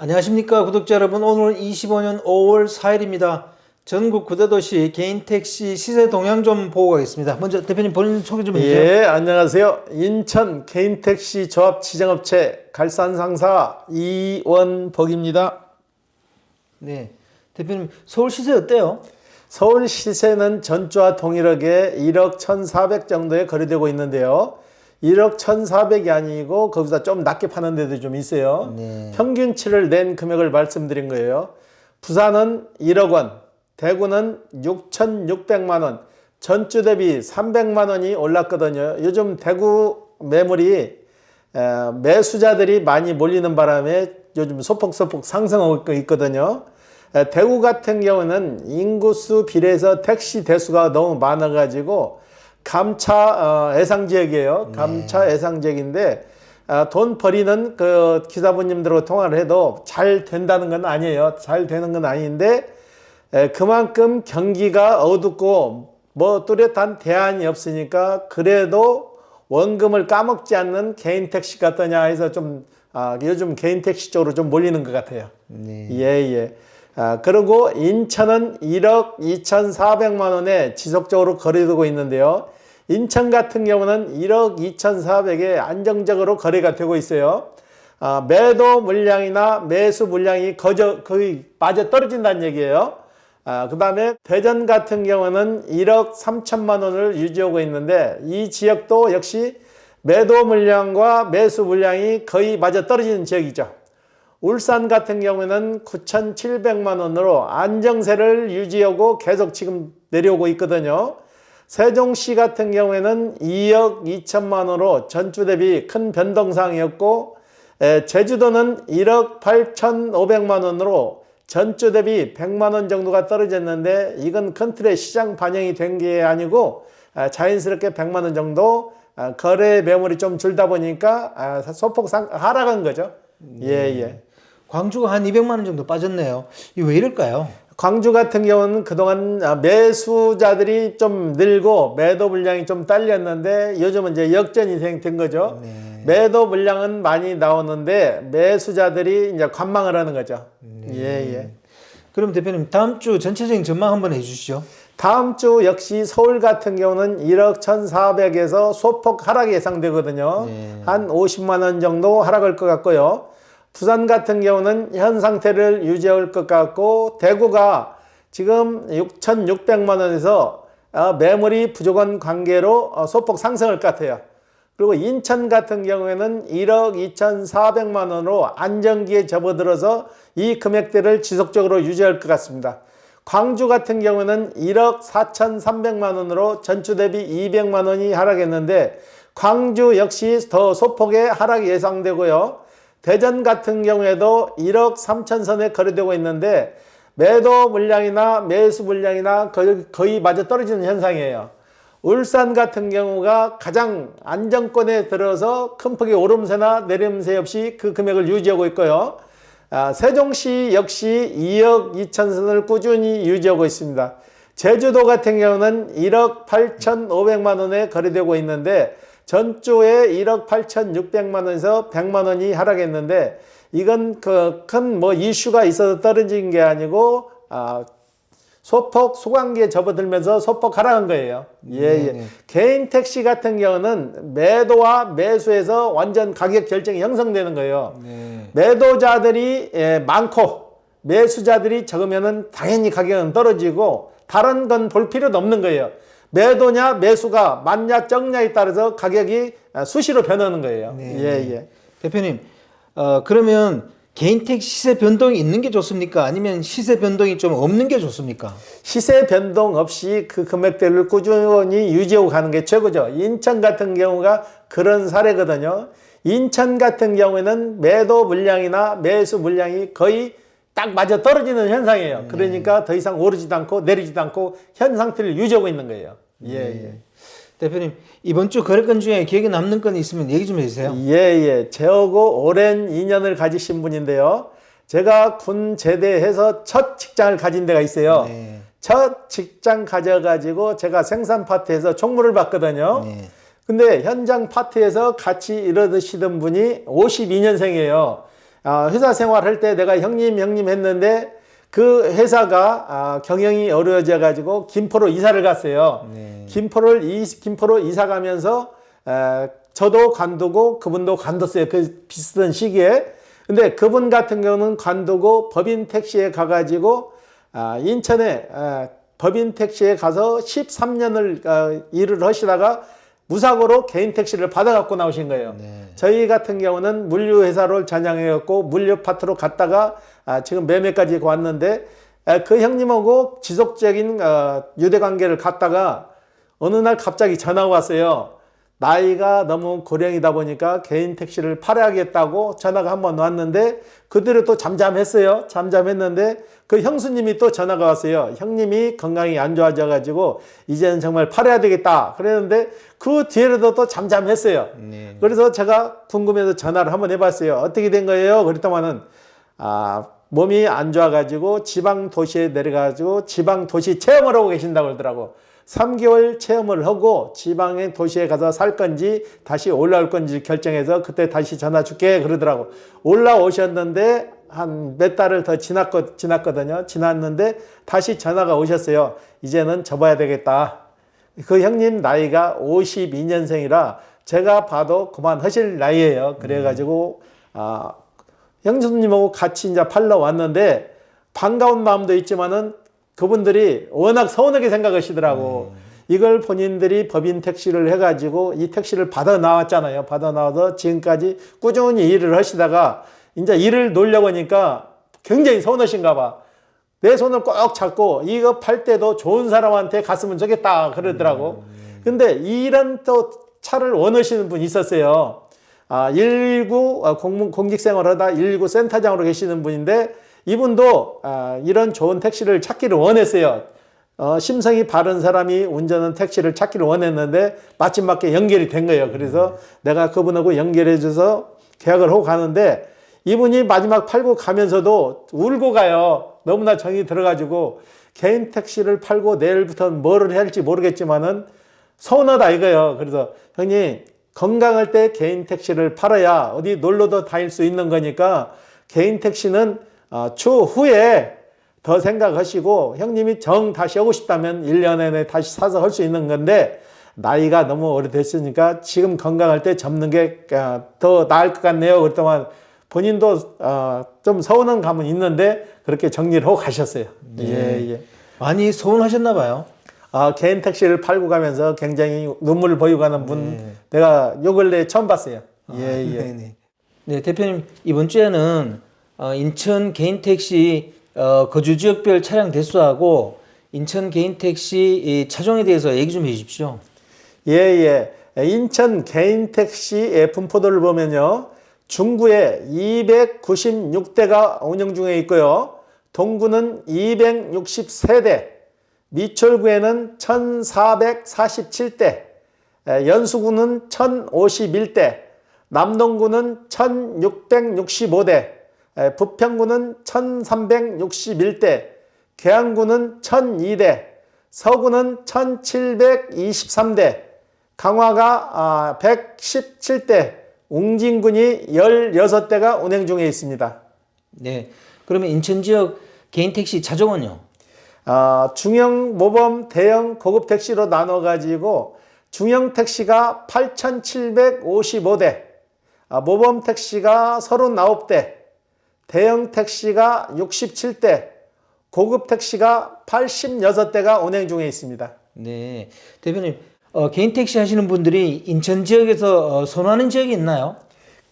안녕하십니까 구독자 여러분. 오늘은 25년 5월 4일입니다. 전국 9대도시 개인택시 시세 동향 좀 보고 가겠습니다. 먼저 대표님 본인 소개 좀 해주세요. 예, 안녕하세요. 인천 개인택시 조합 지정업체 갈산상사 이원복입니다. 네, 대표님 서울 시세 어때요? 서울 시세는 전주와 동일하게 1억 1,400 정도에 거래되고 있는데요. 1억 1,400이 아니고 거기서 좀 낮게 파는 데도 좀 있어요. 네. 평균치를 낸 금액을 말씀드린 거예요. 부산은 1억 원, 대구는 6,600만 원, 전주 대비 300만 원이 올랐거든요. 요즘 대구 매물이 매수자들이 많이 몰리는 바람에 요즘 소폭소폭 상승하고 있거든요. 대구 같은 경우는 인구수 비례해서 택시 대수가 너무 많아가지고 감차 애상지역이에요. 감차 애상지역인데 돈 버리는 그 기사분님들하고 통화를 해도 잘 된다는 건 아니에요. 잘 되는 건 아닌데 그만큼 경기가 어둡고 뭐 뚜렷한 대안이 없으니까 그래도 원금을 까먹지 않는 개인 택시가 어떠냐 해서 좀 요즘 개인 택시 쪽으로 좀 몰리는 것 같아요. 네. 예. 그리고 인천은 1억 2,400만 원에 지속적으로 거래되고 있는데요. 인천 같은 경우는 1억 2,400에 안정적으로 거래가 되고 있어요. 매도 물량이나 매수 물량이 거의 빠져 떨어진다는 얘기예요. 그 다음에 대전 같은 경우는 1억 3천만 원을 유지하고 있는데 이 지역도 역시 매도 물량과 매수 물량이 거의 맞아 떨어지는 지역이죠. 울산 같은 경우에는 9,700만 원으로 안정세를 유지하고 계속 지금 내려오고 있거든요. 세종시 같은 경우에는 2억 2천만 원으로 전주 대비 큰 변동사항이었고 제주도는 1억 8,500만 원으로 전주 대비 100만 원 정도가 떨어졌는데 이건 큰 틀의 시장 반영이 된 게 아니고 자연스럽게 100만 원 정도 거래 매물이 좀 줄다 보니까 소폭 하락한 거죠. 예. 광주가 한 200만 원 정도 빠졌네요. 이거 왜 이럴까요? 광주 같은 경우는 그동안 매수자들이 좀 늘고 매도 물량이 좀 딸렸는데 요즘은 이제 역전이 된 거죠. 네. 매도 물량은 많이 나오는데 매수자들이 이제 관망을 하는 거죠. 예. 그럼 대표님 다음 주 전체적인 전망 한번 해주시죠. 다음 주 역시 서울 같은 경우는 1억 1,400에서 소폭 하락이 예상되거든요. 네. 한 50만 원 정도 하락할 것 같고요. 부산 같은 경우는 현 상태를 유지할 것 같고 대구가 지금 6,600만 원에서 매물이 부족한 관계로 소폭 상승할 것 같아요. 그리고 인천 같은 경우에는 1억 2,400만 원으로 안정기에 접어들어서 이 금액대를 지속적으로 유지할 것 같습니다. 광주 같은 경우는 1억 4,300만 원으로 전주 대비 200만 원이 하락했는데 광주 역시 더 소폭의 하락이 예상되고요. 대전 같은 경우에도 1억 3천 선에 거래되고 있는데 매도 물량이나 매수 물량이나 거의 맞아 떨어지는 현상이에요. 울산 같은 경우가 가장 안정권에 들어서 큰 폭의 오름세나 내림세 없이 그 금액을 유지하고 있고요. 세종시 역시 2억 2천 선을 꾸준히 유지하고 있습니다. 제주도 같은 경우는 1억 8,500만 원에 거래되고 있는데 전주에 1억 8,600만 원에서 100만 원이 하락했는데 이건 그 큰 뭐 이슈가 있어서 떨어진 게 아니고 소폭 소강기에 접어들면서 소폭 하락한 거예요. 예. 개인 택시 같은 경우는 매도와 매수에서 완전 가격 결정이 형성되는 거예요. 네. 매도자들이 많고 매수자들이 적으면은 당연히 가격은 떨어지고 다른 건 볼 필요도 없는 거예요. 매도냐 매수가 맞냐 적냐에 따라서 가격이 수시로 변하는 거예요. 네. 예. 대표님 그러면 개인 택시 시세 변동이 있는 게 좋습니까? 아니면 시세 변동이 좀 없는 게 좋습니까? 시세 변동 없이 그 금액대를 꾸준히 유지하고 가는 게 최고죠. 인천 같은 경우가 그런 사례거든요. 인천 같은 경우에는 매도 물량이나 매수 물량이 거의 딱 맞아 떨어지는 현상이에요. 그러니까 더 이상 오르지도 않고 내리지도 않고 현 상태를 유지하고 있는 거예요. 예. 대표님 이번 주 거래건 중에 기억에 남는 건이 있으면 얘기 좀 해주세요. 예. 저하고 오랜 인연을 가지신 분인데요. 제가 군 제대해서 첫 직장을 가진 데가 있어요. 네. 첫 직장 가져가지고 제가 생산 파트에서 총무를 받거든요. 네. 근데 현장 파트에서 같이 일하시던 분이 52년생이에요. 회사 생활할 때 내가 형님 했는데 그 회사가 경영이 어려워져 가지고 김포로 이사를 갔어요. 네. 김포로 이사 가면서 저도 관두고 그분도 관뒀어요. 그 비슷한 시기에. 근데 그분 같은 경우는 관두고 법인 택시에 가가지고 인천에 법인 택시에 가서 13년을 일을 하시다가 무사고로 개인 택시를 받아갖고 나오신 거예요. 네. 저희 같은 경우는 물류회사를 전향해갖고 물류 파트로 갔다가 지금 매매까지 왔는데 그 형님하고 지속적인 유대관계를 갖다가 어느 날 갑자기 전화가 왔어요. 나이가 너무 고령이다 보니까 개인 택시를 팔아야겠다고 전화가 한번 왔는데 그대로 또 잠잠했어요. 잠잠했는데 그 형수님이 또 전화가 왔어요. 형님이 건강이 안 좋아져 가지고 이제는 정말 팔아야 되겠다. 그랬는데 그 뒤에도 또 잠잠했어요. 네. 그래서 제가 궁금해서 전화를 한번 해봤어요. 어떻게 된 거예요? 그랬더만은 몸이 안 좋아 가지고 지방 도시에 내려가지고 지방 도시 체험을 하고 계신다고 그러더라고. 3개월 체험을 하고 지방의 도시에 가서 살 건지 다시 올라올 건지 결정해서 그때 다시 전화 줄게 그러더라고. 올라오셨는데 한 몇 달을 더 지났거든요. 지났는데 다시 전화가 오셨어요. 이제는 접어야 되겠다. 그 형님 나이가 52년생이라 제가 봐도 그만하실 나이예요. 그래가지고 형수님하고 같이 이제 팔러 왔는데 반가운 마음도 있지만은 그분들이 워낙 서운하게 생각하시더라고. 이걸 본인들이 법인 택시를 해가지고 이 택시를 받아 나왔잖아요. 받아 나와서 지금까지 꾸준히 일을 하시다가 이제 일을 놓으려고 하니까 굉장히 서운하신가 봐. 내 손을 꼭 잡고 이거 팔 때도 좋은 사람한테 갔으면 좋겠다 그러더라고. 근데 이런 또 차를 원하시는 분이 있었어요. 119 공직생활 하다 119 센터장으로 계시는 분인데 이분도 이런 좋은 택시를 찾기를 원했어요. 심성이 바른 사람이 운전하는 택시를 찾기를 원했는데 마침 맞게 연결이 된 거예요. 그래서 내가 그분하고 연결해줘서 계약을 하고 가는데 이분이 마지막 팔고 가면서도 울고 가요. 너무나 정이 들어가지고 개인 택시를 팔고 내일부터는 뭐를 해야 할지 모르겠지만은 서운하다 이거예요. 그래서 형님 건강할 때 개인 택시를 팔아야 어디 놀러도 다닐 수 있는 거니까 개인 택시는 추후에 더 생각하시고 형님이 정 다시 하고 싶다면 1년 내내 다시 사서 할 수 있는 건데 나이가 너무 오래됐으니까 지금 건강할 때 접는 게 더 나을 것 같네요. 그랬더만 본인도 좀 서운한 감은 있는데 그렇게 정리를 하고 가셨어요. 네. 예. 많이 서운하셨나 봐요. 개인 택시를 팔고 가면서 굉장히 눈물을 보이고 가는 분 네. 내가 요 근래에 처음 봤어요. 네네. 네, 대표님 이번 주에는 인천 개인 택시 거주 지역별 차량 대수하고 인천 개인 택시 차종에 대해서 얘기 좀 해주십시오. 인천 개인 택시의 분포도를 보면요. 중구에 296대가 운영 중에 있고요. 동구는 263대, 미철구에는 1447대, 연수구는 1051대, 남동구는 1665대, 부평구는 1361대, 계양구는 1002대, 서구는 1723대, 강화가 117대, 웅진군이 16대가 운행 중에 있습니다. 네, 그러면 인천 지역 개인 택시 차종은요? 중형, 모범, 대형, 고급 택시로 나눠가지고 중형 택시가 8,755대, 모범 택시가 39대, 대형 택시가 67대, 고급 택시가 86대가 운행 중에 있습니다. 네, 대표님 개인 택시 하시는 분들이 인천 지역에서 선호하는 지역이 있나요?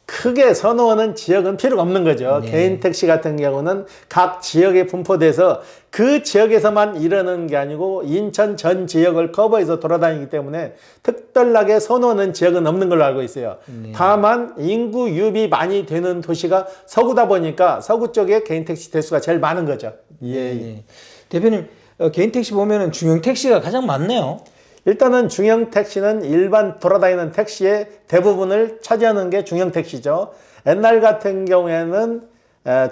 크게 선호하는 지역은 필요가 없는 거죠. 네. 개인 택시 같은 경우는 각 지역에 분포돼서 그 지역에서만 일하는 게 아니고 인천 전 지역을 커버해서 돌아다니기 때문에 특별하게 선호하는 지역은 없는 걸로 알고 있어요. 네. 다만 인구 유입이 많이 되는 도시가 서구다 보니까 서구 쪽에 개인 택시 대수가 제일 많은 거죠. 네. 대표님 개인 택시 보면은 중형 택시가 가장 많네요. 일단은 중형 택시는 일반 돌아다니는 택시의 대부분을 차지하는 게 중형 택시죠. 옛날 같은 경우에는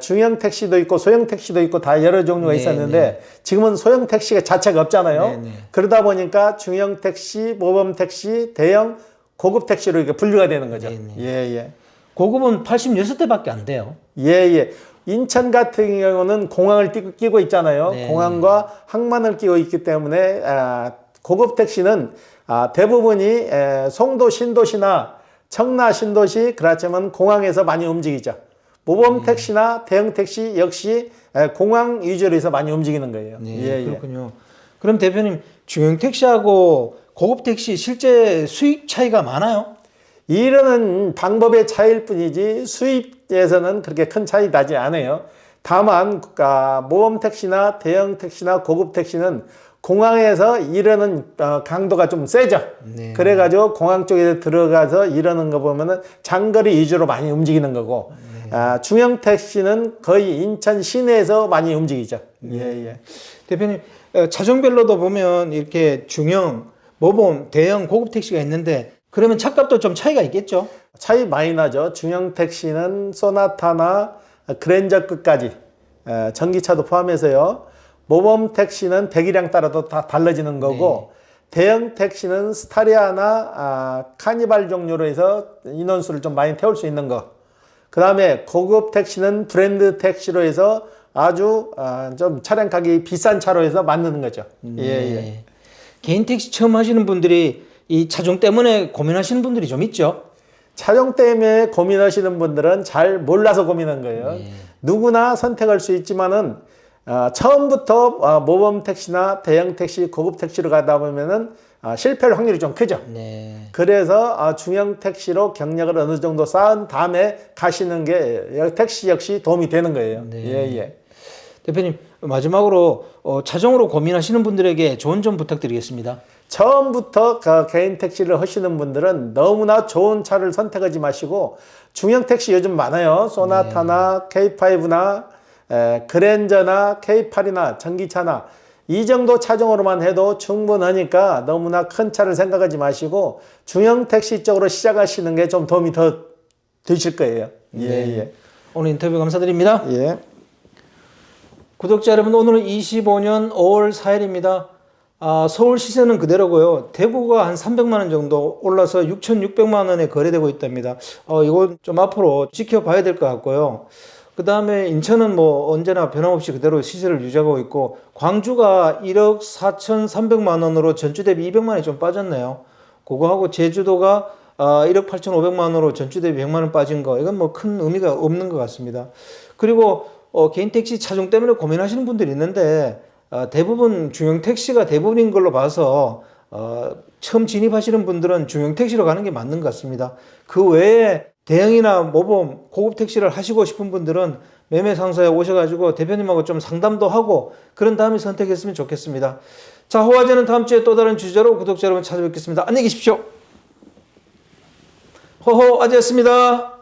중형 택시도 있고 소형 택시도 있고 다 여러 종류가 네, 있었는데 네. 지금은 소형 택시가 자체가 없잖아요. 네, 네. 그러다 보니까 중형 택시, 모범 택시, 대형, 고급 택시로 이렇게 분류가 되는 거죠. 네, 네. 예. 고급은 86대밖에 안 돼요. 예, 예. 인천 같은 경우는 공항을 끼고 있잖아요. 네. 공항과 항만을 끼고 있기 때문에 고급 택시는 대부분이 송도 신도시나 청라 신도시 그렇지만 공항에서 많이 움직이죠. 모범 택시나 대형 택시 역시 공항 위주로 해서 많이 움직이는 거예요. 네, 예, 그렇군요. 그럼 대표님 중형 택시하고 고급 택시 실제 수익 차이가 많아요? 이르는 방법의 차이일 뿐이지 수입에서는 그렇게 큰 차이 나지 않아요. 다만 모범 택시나 대형 택시나 고급 택시는 공항에서 이르는 강도가 좀 세죠. 네. 그래가지고 공항 쪽에 들어가서 이르는 거 보면은 장거리 위주로 많이 움직이는 거고, 중형 택시는 거의 인천 시내에서 많이 움직이죠. 예, 예. 대표님 차종별로도 보면 이렇게 중형, 모범, 대형, 고급 택시가 있는데 그러면 차값도 좀 차이가 있겠죠? 차이 많이 나죠. 중형 택시는 소나타나 그랜저급까지 전기차도 포함해서요. 모범 택시는 배기량 따라도 다 달라지는 거고 대형 택시는 스타리아나 카니발 종류로 해서 인원수를 좀 많이 태울 수 있는 거. 그 다음에 고급 택시는 브랜드 택시로 해서 아주 좀 차량 가격이 비싼 차로 해서 만드는 거죠. 예, 예. 개인 택시 처음 하시는 분들이 이 차종 때문에 고민하시는 분들이 좀 있죠? 차종 때문에 고민하시는 분들은 잘 몰라서 고민한 거예요. 누구나 선택할 수 있지만은 처음부터 모범 택시나 대형 택시, 고급 택시로 가다 보면은 실패할 확률이 좀 크죠. 네. 그래서 중형 택시로 경력을 어느 정도 쌓은 다음에 가시는 게 택시 역시 도움이 되는 거예요. 네. 예, 예. 대표님 마지막으로 차종으로 고민하시는 분들에게 조언 좀 부탁드리겠습니다. 처음부터 개인 택시를 하시는 분들은 너무나 좋은 차를 선택하지 마시고 중형 택시 요즘 많아요. 소나타나 K5나 그랜저나 K8이나 전기차나 이 정도 차종으로만 해도 충분하니까 너무나 큰 차를 생각하지 마시고 중형 택시 쪽으로 시작하시는 게 좀 도움이 더 되실 거예요. 예, 예. 오늘 인터뷰 감사드립니다. 예. 구독자 여러분, 오늘은 25년 5월 4일입니다. 서울 시세는 그대로고요. 대구가 한 300만 원 정도 올라서 6,600만 원에 거래되고 있답니다. 이건 좀 앞으로 지켜봐야 될 것 같고요. 그 다음에 인천은 뭐 언제나 변함없이 그대로 시세를 유지하고 있고, 광주가 1억 4,300만 원으로 전주 대비 200만 원이 좀 빠졌네요. 그거하고 제주도가 1억 8,500만 원으로 전주 대비 100만 원 빠진 거, 이건 뭐 큰 의미가 없는 것 같습니다. 그리고 개인 택시 차종 때문에 고민하시는 분들이 있는데 대부분 중형 택시가 대부분인 걸로 봐서 처음 진입하시는 분들은 중형 택시로 가는 게 맞는 것 같습니다. 그 외에 대형이나 모범, 고급 택시를 하시고 싶은 분들은 매매 상사에 오셔가지고 대표님하고 좀 상담도 하고 그런 다음에 선택했으면 좋겠습니다. 자, 호화제는 다음 주에 또 다른 주제로 구독자 여러분 찾아뵙겠습니다. 안녕히 계십시오. 호호아제였습니다.